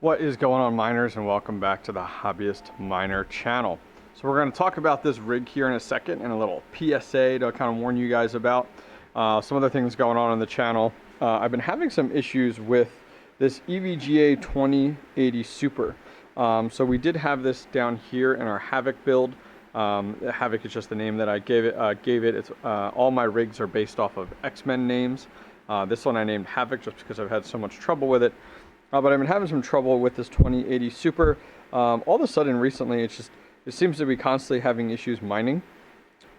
What is going on, miners, and welcome back to the Hobbyist Miner channel. So we're going to talk about this rig here in a second and a little PSA to kind of warn you guys about some other things going on the channel. I've been having some issues with this EVGA 2080 Super. So we did have this down here in our Havoc build. Havoc is just the name that I gave it. It's all my rigs are based off of X-Men names. This one I named Havoc just because I've had so much trouble with it. But I've been having some trouble with this 2080 Super. All of a sudden recently, it seems to be constantly having issues mining.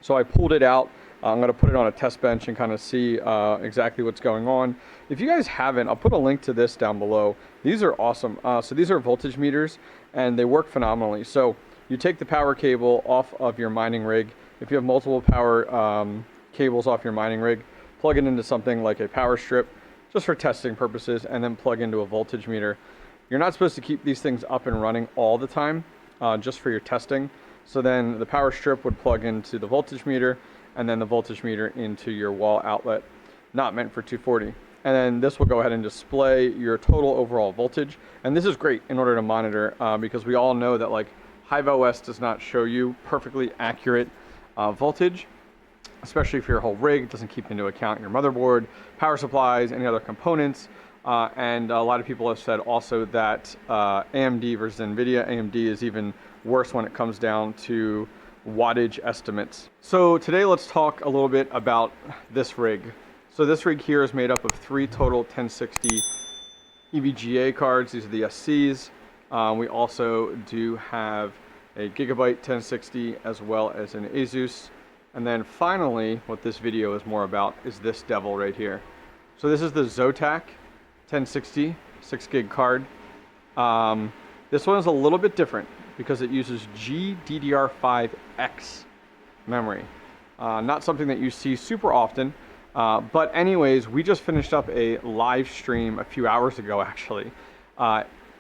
So I pulled it out. I'm going to put it on a test bench and kind of see exactly what's going on. If you guys haven't, I'll put a link to this down below. These are awesome. So these are voltage meters and they work phenomenally. So you take the power cable off of your mining rig. If you have multiple power cables off your mining rig, plug it into something like a power strip, just for testing purposes, and then plug into a voltage meter. You're not supposed to keep these things up and running all the time, just for your testing. So then the power strip would plug into the voltage meter, and then the voltage meter into your wall outlet, not meant for 240. And then this will go ahead and display your total overall voltage. And this is great in order to monitor, because we all know that like HIVEOS does not show you perfectly accurate voltage, especially if your whole rig doesn't keep into account your motherboard, power supplies, any other components. And a lot of people have said also that AMD versus NVIDIA, AMD is even worse when it comes down to wattage estimates. So today let's talk a little bit about this rig. So this rig here is made up of 3 total 1060 EVGA cards. These are the SCs. We also do have a Gigabyte 1060 as well as an Asus. And then finally, what this video is more about is this devil right here. So this is the Zotac 1060 6 gig card. This one is a little bit different because it uses GDDR5X memory. Not something that you see super often. But anyways, we just finished up a live stream a few hours ago, actually.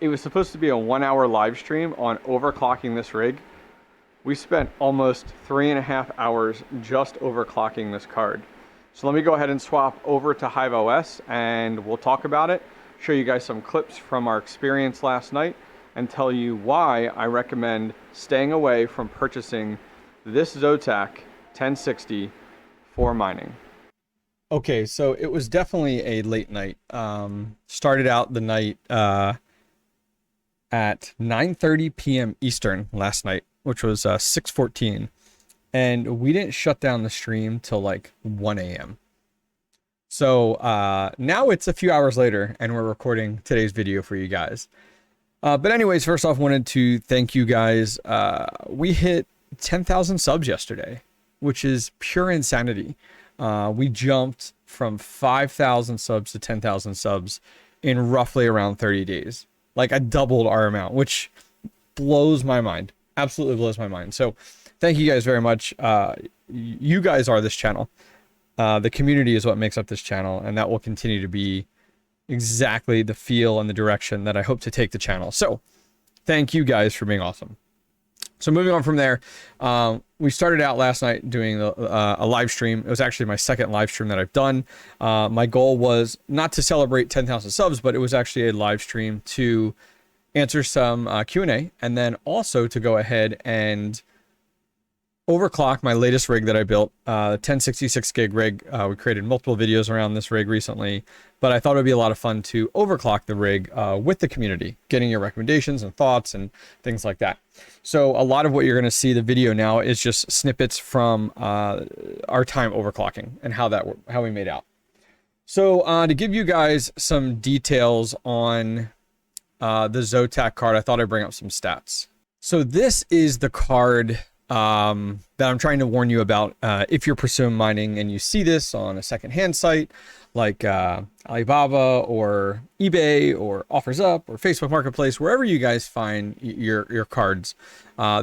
It was supposed to be a 1-hour live stream on overclocking this rig. We spent almost 3.5 hours just overclocking this card. So let me go ahead and swap over to HIVEOS and we'll talk about it, show you guys some clips from our experience last night, and tell you why I recommend staying away from purchasing this Zotac 1060 for mining. Okay, so it was definitely a late night. Started out the night at 9:30 p.m. Eastern last night, which was 6:14, and we didn't shut down the stream till like 1 a.m. So now it's a few hours later and we're recording today's video for you guys. But anyways, first off, wanted to thank you guys. We hit 10,000 subs yesterday, which is pure insanity. We jumped from 5,000 subs to 10,000 subs in roughly around 30 days. Like I doubled our amount, which blows my mind. Absolutely blows my mind. So thank you guys very much. You guys are this channel. The community is what makes up this channel, and that will continue to be exactly the feel and the direction that I hope to take the channel. So thank you guys for being awesome. So moving on from there, we started out last night doing a live stream. It was actually my second live stream that I've done. My goal was not to celebrate 10,000 subs, but it was actually a live stream to answer some Q&A, and then also to go ahead and overclock my latest rig that I built, 1066 gig rig. We created multiple videos around this rig recently, but I thought it would be a lot of fun to overclock the rig with the community, getting your recommendations and thoughts and things like that. So a lot of what you're going to see the video now is just snippets from our time overclocking and how we made out. So to give you guys some details on the Zotac card, I thought I'd bring up some stats. So this is the card that I'm trying to warn you about if you're pursuing mining and you see this on a secondhand site like Alibaba or eBay or OffersUp or Facebook Marketplace, wherever you guys find your cards.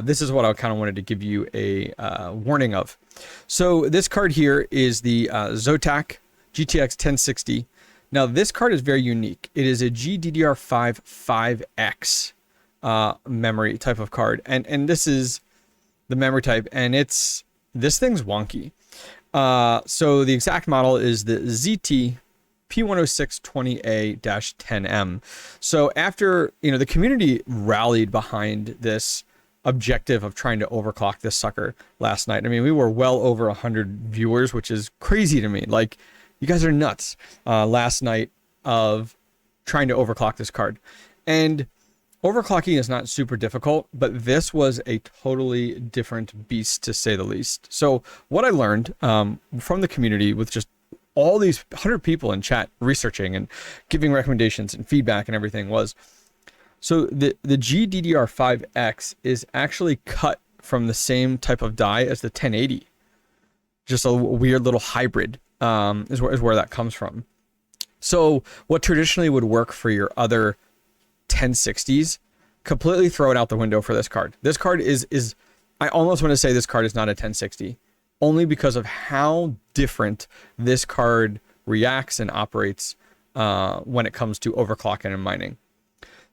This is what I kind of wanted to give you a warning of. So this card here is the Zotac GTX 1060. Now this card is very unique. It is a GDDR5 5X memory type of card, and this is the memory type, and this thing's wonky. So the exact model is the ZT P10620A-10M. So after, the community rallied behind this objective of trying to overclock this sucker last night. I mean, we were well over 100 viewers, which is crazy to me. Like, you guys are nuts last night of trying to overclock this card. And overclocking is not super difficult, but this was a totally different beast, to say the least. So what I learned from the community with just all these 100 people in chat researching and giving recommendations and feedback and everything was, so the GDDR5X is actually cut from the same type of die as the 1080. Just a weird little hybrid is where that comes from. So what traditionally would work for your other 1060s, completely throw it out the window for this card. This card is I almost want to say this card is not a 1060, only because of how different this card reacts and operates when it comes to overclocking and mining.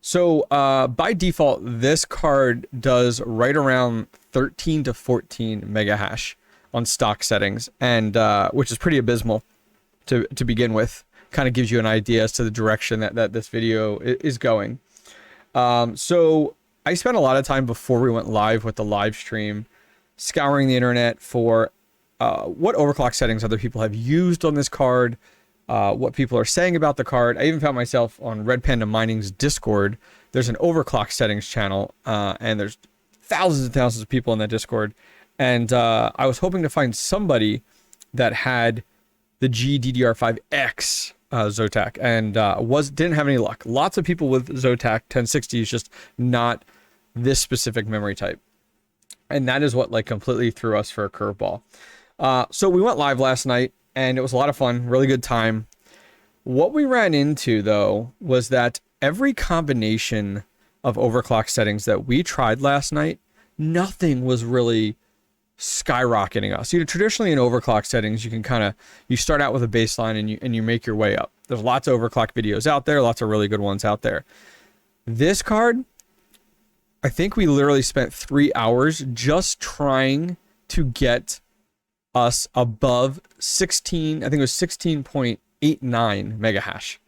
So by default, this card does right around 13 to 14 mega hash on stock settings, and which is pretty abysmal to begin with. Kind of gives you an idea as to the direction that this video is going. So I spent a lot of time before we went live with the live stream scouring the internet for what overclock settings other people have used on this card, what people are saying about the card. I even found myself on Red Panda Mining's Discord. There's an overclock settings channel, and there's thousands and thousands of people in that Discord. And I was hoping to find somebody that had the GDDR5X Zotac, and didn't have any luck. Lots of people with Zotac 1060s, just not this specific memory type. And that is what completely threw us for a curveball. So we went live last night, and it was a lot of fun, really good time. What we ran into, though, was that every combination of overclock settings that we tried last night, nothing was really skyrocketing us. Traditionally in overclock settings, you can you start out with a baseline and you make your way up. There's lots of overclock videos out there, lots of really good ones out there. This card, I think we literally spent 3 hours just trying to get us above 16, I think it was 16.89 mega hash.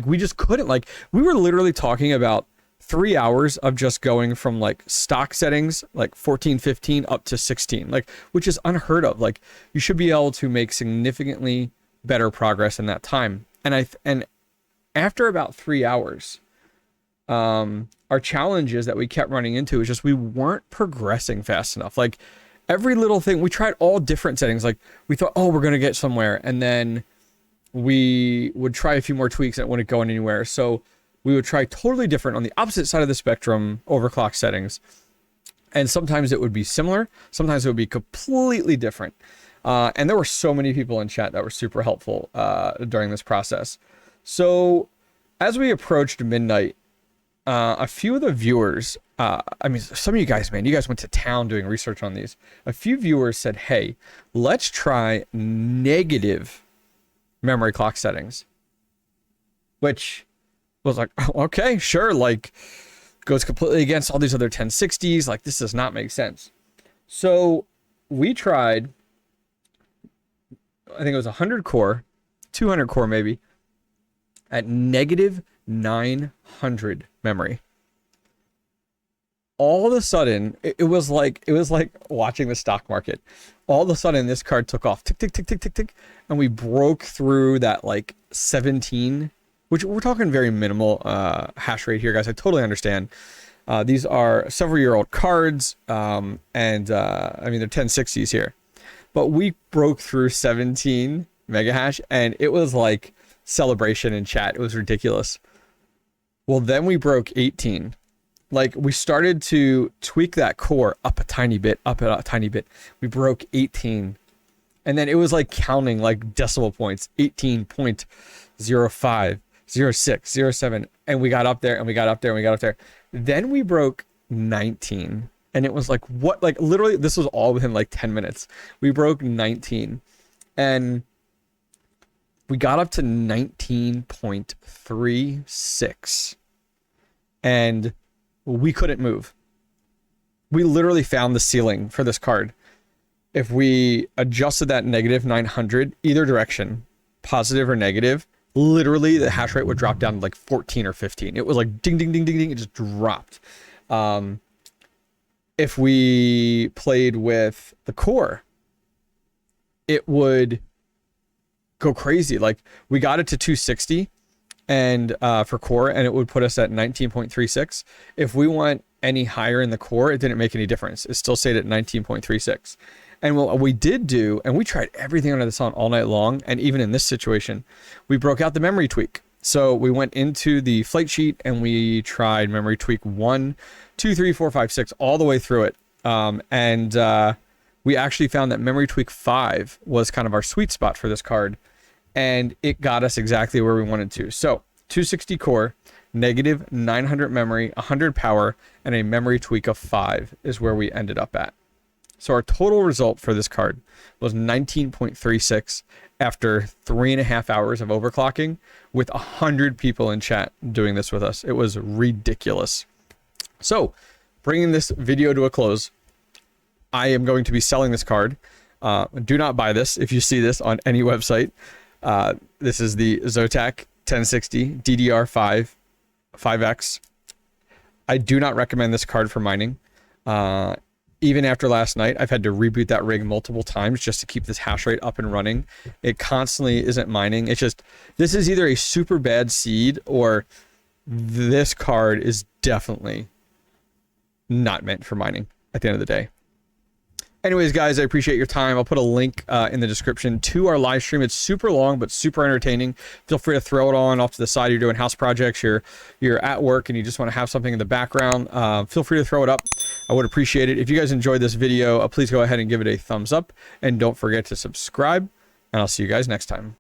We just couldn't, we were literally talking about 3 hours of just going from stock settings 14, 15 up to 16, which is unheard of. You should be able to make significantly better progress in that time. And after about 3 hours, our challenges that we kept running into is just we weren't progressing fast enough. Every little thing, we tried all different settings. We thought, oh, we're gonna get somewhere, and then we would try a few more tweaks and it wouldn't go anywhere. So we would try totally different on the opposite side of the spectrum overclock settings. And sometimes it would be similar. Sometimes it would be completely different. And there were so many people in chat that were super helpful during this process. So as we approached midnight, a few of the viewers, some of you guys, man, you guys went to town doing research on these. A few viewers said, hey, let's try negative memory clock settings. Which was okay, sure, goes completely against all these other 1060s. This does not make sense. So we tried, I think it was 100 core, 200 core maybe, at negative 900 memory. All of a sudden, it was like watching the stock market. All of a sudden, this card took off, tick, tick, tick, tick, tick, tick, and we broke through that 17, which we're talking very minimal hash rate here, guys. I totally understand. These are several-year-old cards, and they're 1060s here. But we broke through 17 mega hash, and it was like celebration in chat. It was ridiculous. Well, then we broke 18. We started to tweak that core up a tiny bit, We broke 18. And then it was counting decimal points, 18.05, 06, 07. And we got up there and we got up there and we got up there. Then we broke 19. And it was what? Literally, this was all within 10 minutes. We broke 19. And we got up to 19.36. And we couldn't move. We literally found the ceiling for this card. If we adjusted that negative 900 either direction, positive or negative, literally the hash rate would drop down to like 14 or 15. It was like ding, ding, ding, ding, ding. It just dropped. If we played with the core, it would go crazy. Like we got it to 260 and for core, and it would put us at 19.36. If we went any higher in the core, it didn't make any difference. It still stayed at 19.36. And what we did do, and we tried everything under the sun all night long, and even in this situation, we broke out the memory tweak. So we went into the flight sheet and we tried memory tweak 1, 2, 3, 4, 5, 6, all the way through it. We actually found that memory tweak 5 was kind of our sweet spot for this card, and it got us exactly where we wanted to. So 260 core, negative 900 memory, 100 power, and a memory tweak of 5 is where we ended up at. So our total result for this card was 19.36 after 3.5 hours of overclocking with 100 people in chat doing this with us. It was ridiculous. So bringing this video to a close, I am going to be selling this card. Do not buy this if you see this on any website. This is the Zotac 1060 DDR5 5X. I do not recommend this card for mining. Even after last night, I've had to reboot that rig multiple times just to keep this hash rate up and running. It constantly isn't mining. It's just, this is either a super bad seed or this card is definitely not meant for mining at the end of the day. Anyways, guys, I appreciate your time. I'll put a link in the description to our live stream. It's super long, but super entertaining. Feel free to throw it on off to the side. You're doing house projects, you're at work, and you just want to have something in the background. Feel free to throw it up. I would appreciate it. If you guys enjoyed this video, please go ahead and give it a thumbs up. And don't forget to subscribe. And I'll see you guys next time.